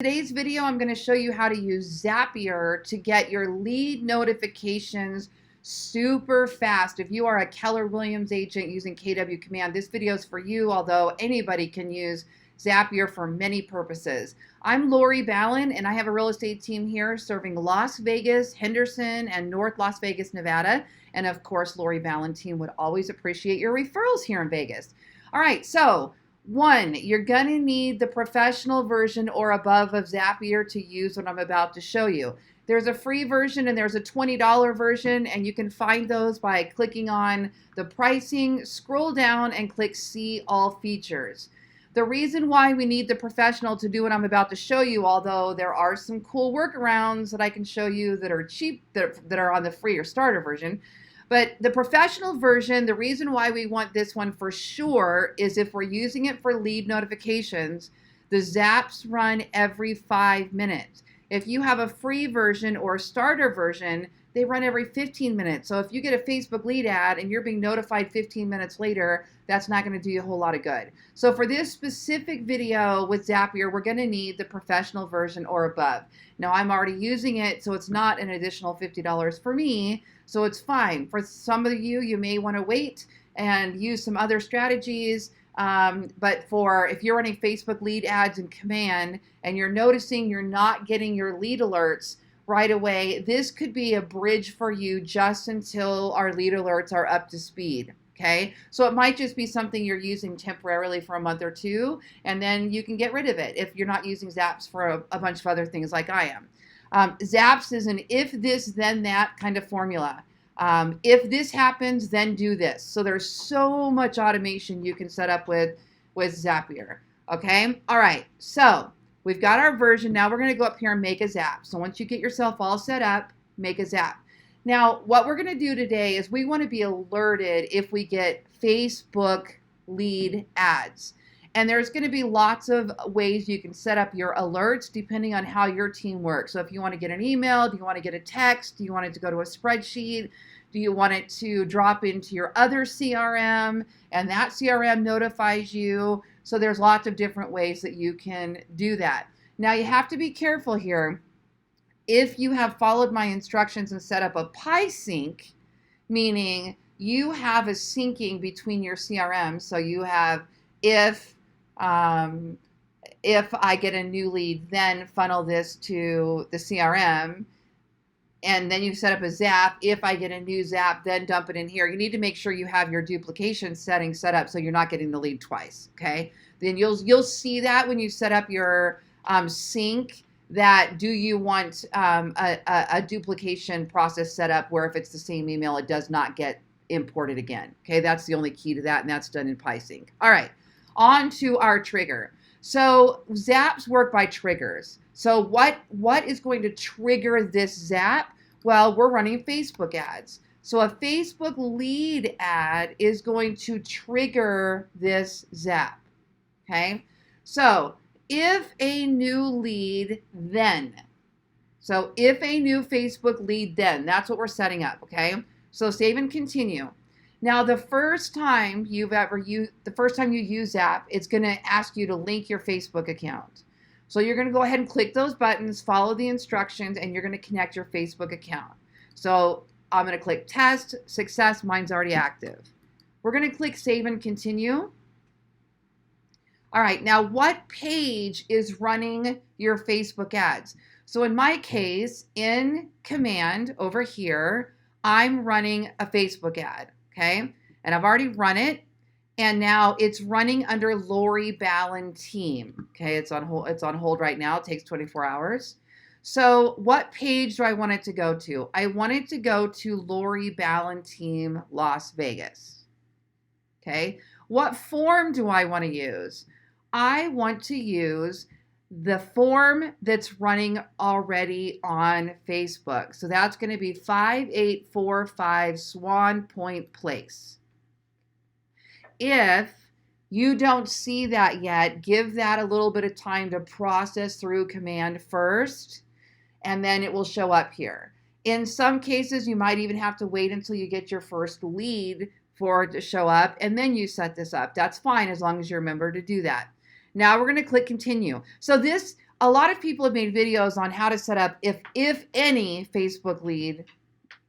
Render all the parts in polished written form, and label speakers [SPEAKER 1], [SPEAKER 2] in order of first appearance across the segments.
[SPEAKER 1] Today's video, I'm going to show you how to use Zapier to get your lead notifications super fast. If you are a Keller Williams agent using KW Command, this video is for you, although anybody can use Zapier for many purposes. I'm Lori Ballen, and I have a real estate team here serving Las Vegas, Henderson, and North Las Vegas, Nevada. And of course, Lori Ballen team would always appreciate your referrals here in Vegas. All right, so one, you're going to need the professional version or above of Zapier to use what I'm about to show you. There's a free version and there's a $20 version, and you can find those by clicking on the pricing, scroll down, and click See All Features. The reason why we need the professional to do what I'm about to show you, although there are some cool workarounds that I can show you that are cheap, that are on the free or starter version. But the professional version, the reason why we want this one for sure is if we're using it for lead notifications, the zaps run every 5 minutes. If you have a free version or a starter version, they run every 15 minutes. So if you get a Facebook lead ad and you're being notified 15 minutes later, that's not going to do you a whole lot of good. So for this specific video with Zapier, we're going to need the professional version or above. Now I'm already using it, so it's not an additional $50 for me, so it's fine. For some of you, you may want to wait and use some other strategies. But if you're running Facebook lead ads in Command and you're noticing you're not getting your lead alerts right away, this could be a bridge for you just until our lead alerts are up to speed. Okay, so it might just be something you're using temporarily for a month or two, and then you can get rid of it if you're not using Zaps for a bunch of other things like I am. Zaps is an if this, then that kind of formula. If this happens, then do this. So there's so much automation you can set up with Zapier. Okay, all right, so we've got our version. Now we're going to go up here and make a zap. So once you get yourself all set up, make a zap. Now, what we're going to do today is we want to be alerted if we get Facebook lead ads. And there's going to be lots of ways you can set up your alerts depending on how your team works. So if you want to get an email, do you want to get a text? Do you want it to go to a spreadsheet? Do you want it to drop into your other CRM and that CRM notifies you? So there's lots of different ways that you can do that. Now you have to be careful here. If you have followed my instructions and set up a PySync, meaning you have a syncing between your CRM, so you have if I get a new lead, then funnel this to the CRM, and then you set up a zap. If I get a new zap, then dump it in here. You need to make sure you have your duplication setting set up so you're not getting the lead twice, okay? Then you'll see that when you set up your sync, that do you want a duplication process set up where if it's the same email, it does not get imported again. Okay, that's the only key to that, and that's done in PySync. All right, on to our trigger. So zaps work by triggers. So what is going to trigger this zap? Well, we're running Facebook ads. So a Facebook lead ad is going to trigger this zap. Okay, so if a new lead, then. So if a new Facebook lead, then. That's what we're setting up, okay? So save and continue. Now, the first time you use Zap, it's going to ask you to link your Facebook account. So you're going to go ahead and click those buttons, follow the instructions, and you're going to connect your Facebook account. So I'm going to click Test, Success, mine's already active. We're going to click Save and Continue. All right, now what page is running your Facebook ads? So in my case, in Command over here, I'm running a Facebook ad, okay? And I've already run it, and now it's running under Lori Ballen team, okay? It's on hold right now. It takes 24 hours. So what page do I want it to go to? I want it to go to Lori Ballen team Las Vegas, okay? What form do I want to use? I want to use the form that's running already on Facebook. So that's going to be 5845 Swan Point Place. If you don't see that yet, give that a little bit of time to process through Command first, and then it will show up here. In some cases, you might even have to wait until you get your first lead for it to show up, and then you set this up. That's fine as long as you remember to do that. Now we're going to click continue. So this, a lot of people have made videos on how to set up if any Facebook lead,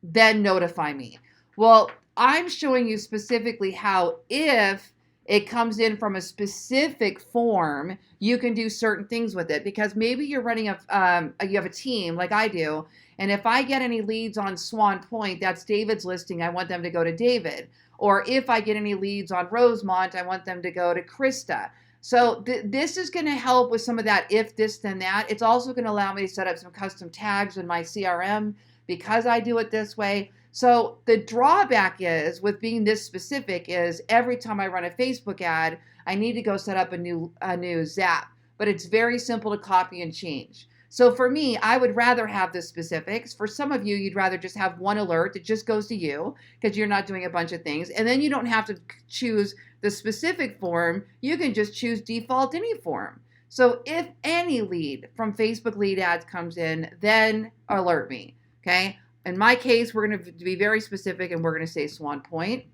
[SPEAKER 1] then notify me. Well, I'm showing you specifically how if it comes in from a specific form, you can do certain things with it, because maybe you're running you have a team like I do, and if I get any leads on Swan Point, that's David's listing, I want them to go to David. Or if I get any leads on Rosemont, I want them to go to Krista. So this is going to help with some of that if this then that. It's also going to allow me to set up some custom tags in my CRM because I do it this way. So the drawback is with being this specific is every time I run a Facebook ad, I need to go set up a new Zap, but it's very simple to copy and change. So for me, I would rather have the specifics. For some of you, you'd rather just have one alert that just goes to you because you're not doing a bunch of things. And then you don't have to choose the specific form. You can just choose default any form. So if any lead from Facebook lead ads comes in, then alert me, okay? In my case, we're going to be very specific and we're going to say Swan Point.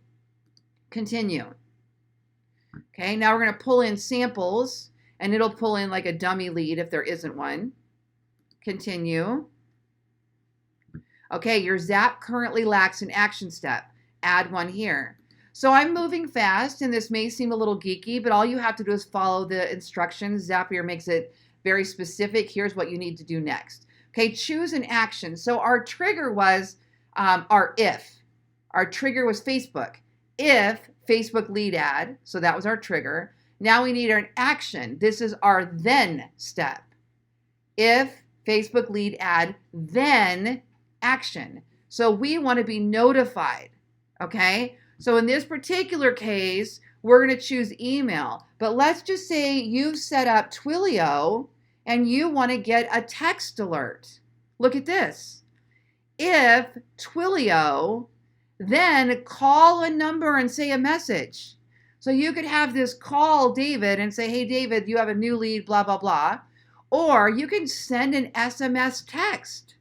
[SPEAKER 1] Continue. Okay, now we're going to pull in samples and it'll pull in like a dummy lead if there isn't one. Continue. Okay, your Zap currently lacks an action step. Add one here. So I'm moving fast and this may seem a little geeky, but all you have to do is follow the instructions. Zapier makes it very specific. Here's what you need to do next. Okay, choose an action. So our trigger was our if. Our trigger was Facebook. If Facebook lead ad, so that was our trigger. Now we need an action. This is our then step. If Facebook lead ad, then action. So we want to be notified, okay? So in this particular case, we're going to choose email. But let's just say you've set up Twilio and you want to get a text alert. Look at this. If Twilio, then call a number and say a message. So you could have this call David and say, hey, David, you have a new lead, blah, blah, blah. Or you can send an SMS text.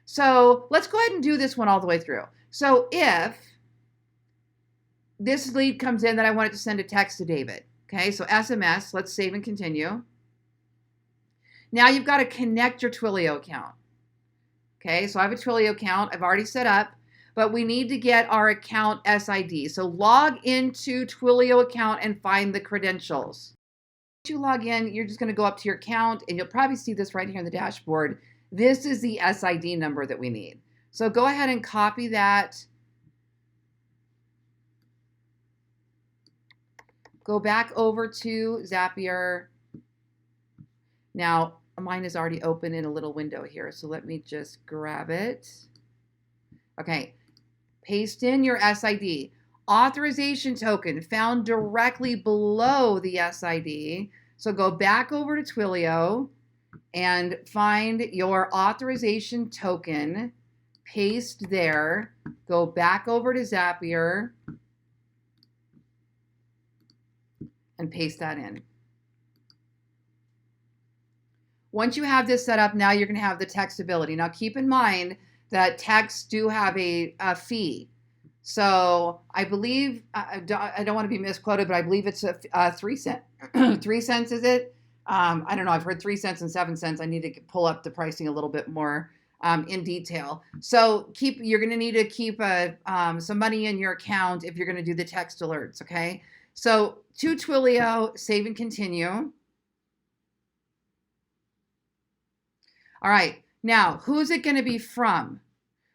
[SPEAKER 1] So let's go ahead and do this one all the way through. So if this lead comes in that I wanted to send a text to David, okay, so SMS, let's save and continue. Now you've got to connect your Twilio account. Okay, so I have a Twilio account I've already set up, but we need to get our account SID. So log into Twilio account and find the credentials. Once you log in, you're just going to go up to your account and you'll probably see this right here in the dashboard. This is the SID number that we need. So go ahead and copy that. Go back over to Zapier. Now, mine is already open in a little window here, so let me just grab it. Okay, paste in your SID. Authorization token found directly below the SID. So go back over to Twilio and find your authorization token, paste there, go back over to Zapier and paste that in. Once you have this set up, now you're going to have the textability. Now keep in mind that texts do have a fee. So I believe, I don't want to be misquoted, but I believe it's a 3 cent. 3 cents, is it? I don't know. I've heard 3 cents and 7 cents. I need to pull up the pricing a little bit more in detail. So you're going to need to keep some money in your account if you're going to do the text alerts, okay? So to Twilio, save and continue. All right, now who's it going to be from?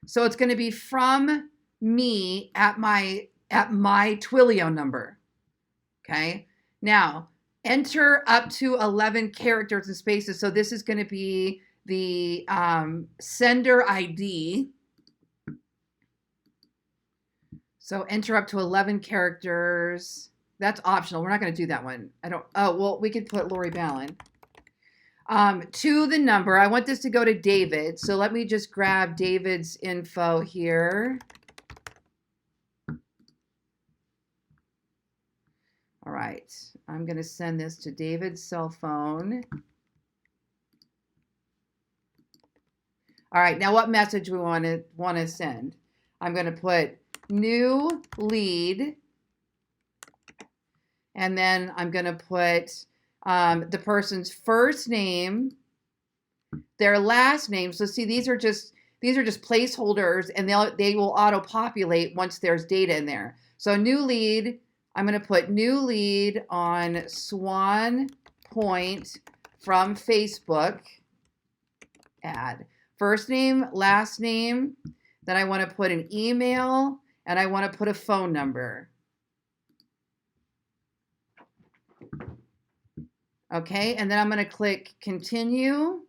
[SPEAKER 1] So it's going to be from me at my Twilio number. Okay, now enter up to 11 characters and spaces. So this is going to be the sender ID. So enter up to 11 characters. That's optional. We're not going to do that one. Oh, well, we could put Lori Ballen. To the number, I want this to go to David. So let me just grab David's info here. All right, I'm going to send this to David's cell phone. All right, now what message we want to send? I'm going to put new lead, and then I'm going to put the person's first name their last name. So see, these are just placeholders, and they will auto-populate once there's data in there. So new lead, I'm going to put new lead on Swan Point from Facebook ad. First name, last name, then I want to put an email, and I want to put a phone number. Okay, and then I'm going to click continue.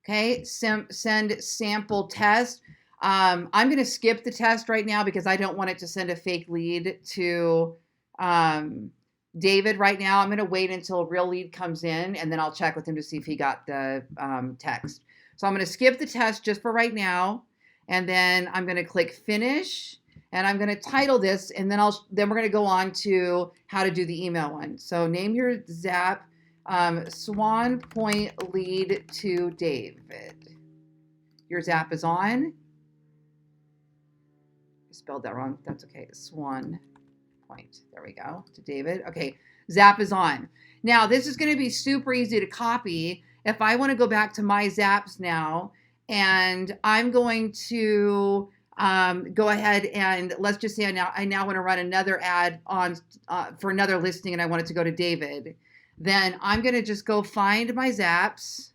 [SPEAKER 1] Okay, send sample test. I'm going to skip the test right now because I don't want it to send a fake lead to David right now. I'm going to wait until a real lead comes in, and then I'll check with him to see if he got the text. So I'm going to skip the test just for right now, and then I'm going to click finish, and I'm going to title this, and then we're going to go on to how to do the email one. So name your Zap. Swan Point lead to David. Your Zap is on. I spelled that wrong. That's okay. Swan Point. There we go. To David. Okay. Zap is on. Now, this is going to be super easy to copy. If I want to go back to my Zaps now, and I'm going to go ahead and let's just say I now want to run another ad on for another listing, and I want it to go to David. Then I'm going to just go find my Zaps,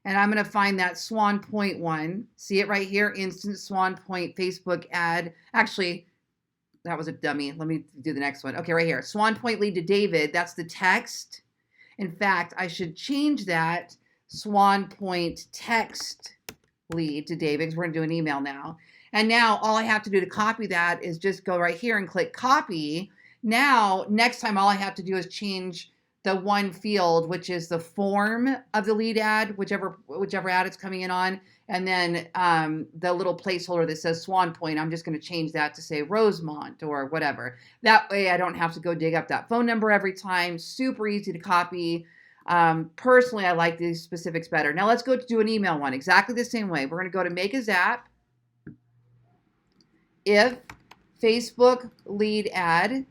[SPEAKER 1] and I'm going to find that Swan Point one. See it right here, instant Swan Point Facebook ad. Actually, that was a dummy. Let me do the next one. Okay, right here. Swan Point lead to David. That's the text. In fact, I should change that Swan Point text lead to David because we're going to do an email now. And now all I have to do to copy that is just go right here and click copy. Now, next time, all I have to do is change the one field, which is the form of the lead ad, whichever ad it's coming in on, and then the little placeholder that says Swan Point, I'm just going to change that to say Rosemont or whatever. That way I don't have to go dig up that phone number every time. Super easy to copy. Personally, I like these specifics better. Now let's go to do an email one exactly the same way. We're going to go to make a Zap. If Facebook lead ad,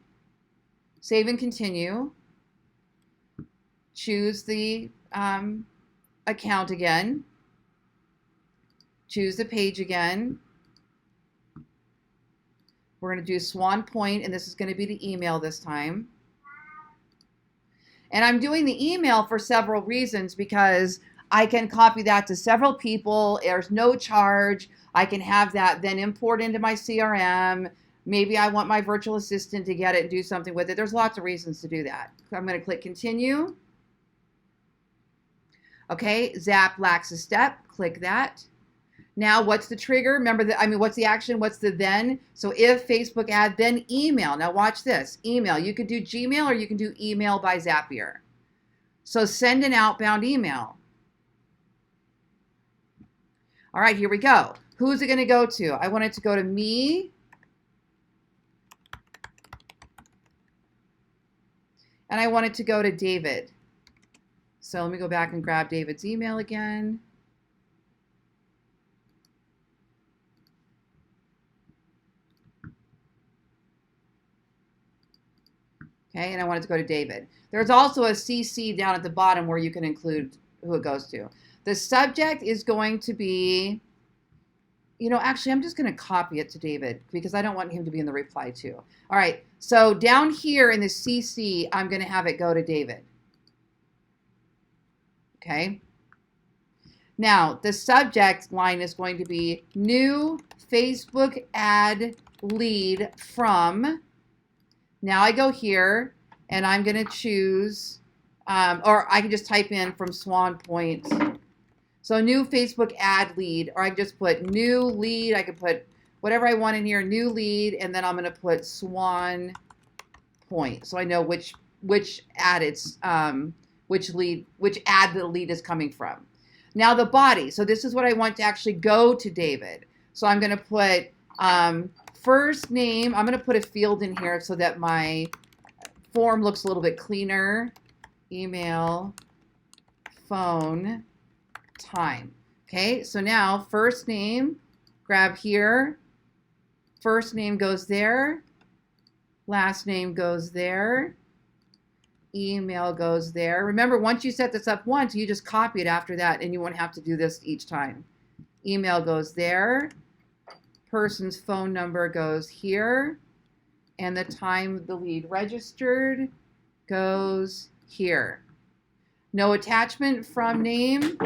[SPEAKER 1] save and continue. Choose the account again. Choose the page again. We're going to do Swan Point, and this is going to be the email this time. And I'm doing the email for several reasons because I can copy that to several people. There's no charge. I can have that then import into my CRM. Maybe I want my virtual assistant to get it and do something with it. There's lots of reasons to do that. I'm going to click continue. Okay, Zap lacks a step. Click that. Now, what's the trigger? Remember what's the action? What's the then? So if Facebook ad, then email. Now watch this. Email. You could do Gmail or you can do email by Zapier. So send an outbound email. All right, here we go. Who's it going to go to? I want it to go to me. And I want it to go to David. So let me go back and grab David's email again. Okay, and I want it to go to David. There's also a CC down at the bottom where you can include who it goes to. The subject is going to be, actually, I'm just going to copy it to David because I don't want him to be in the reply to. All right, so down here in the CC, I'm going to have it go to David. Okay. Now, the subject line is going to be new Facebook ad lead from. Now I go here and I'm going to choose, or I can just type in from Swan Point. So new Facebook ad lead, or I can just put new lead. I could put whatever I want in here, new lead, and then I'm going to put Swan Point. So I know which ad it's, which ad the lead is coming from. Now the body. So this is what I want to actually go to David. So I'm going to put first name. I'm going to put a field in here so that my form looks a little bit cleaner. Email, phone, time. Okay, so now first name, grab here. First name goes there. Last name goes there. Email goes there. Remember, once you set this up once, you just copy it after that, and you won't have to do this each time. Email goes there. Person's phone number goes here. And the time the lead registered goes here. No attachment from name.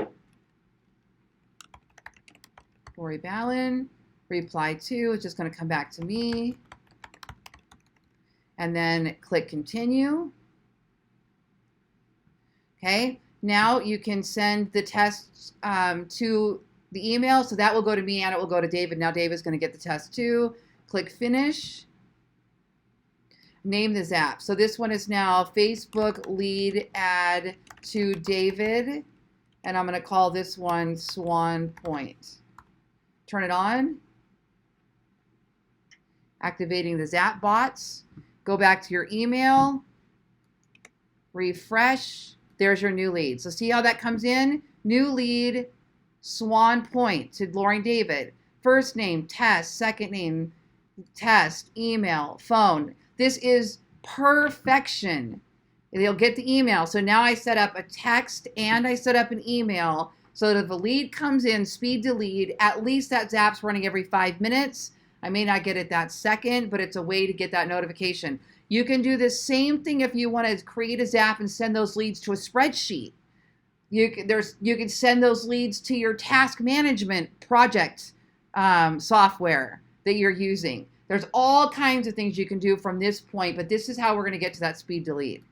[SPEAKER 1] Lori Ballen. Reply to. It's just going to come back to me. And then click continue. Okay. Now you can send the test to the email. So that will go to me and it will go to David. Now David's going to get the test too. Click finish. Name the Zap. So this one is now Facebook lead ad to David. And I'm going to call this one Swan Point. Turn it on. Activating the Zap bots. Go back to your email. Refresh. There's your new lead. So see how that comes in? New lead, Swan Point to Lori and David. First name, test. Second name, test. Email, phone. This is perfection. They'll get the email. So now I set up a text and I set up an email so that if a lead comes in, speed to lead, at least that Zap's running every 5 minutes. I may not get it that second, but it's a way to get that notification. You can do the same thing if you want to create a Zap and send those leads to a spreadsheet. You can send those leads to your task management project software that you're using. There's all kinds of things you can do from this point, but this is how we're going to get to that speed to lead.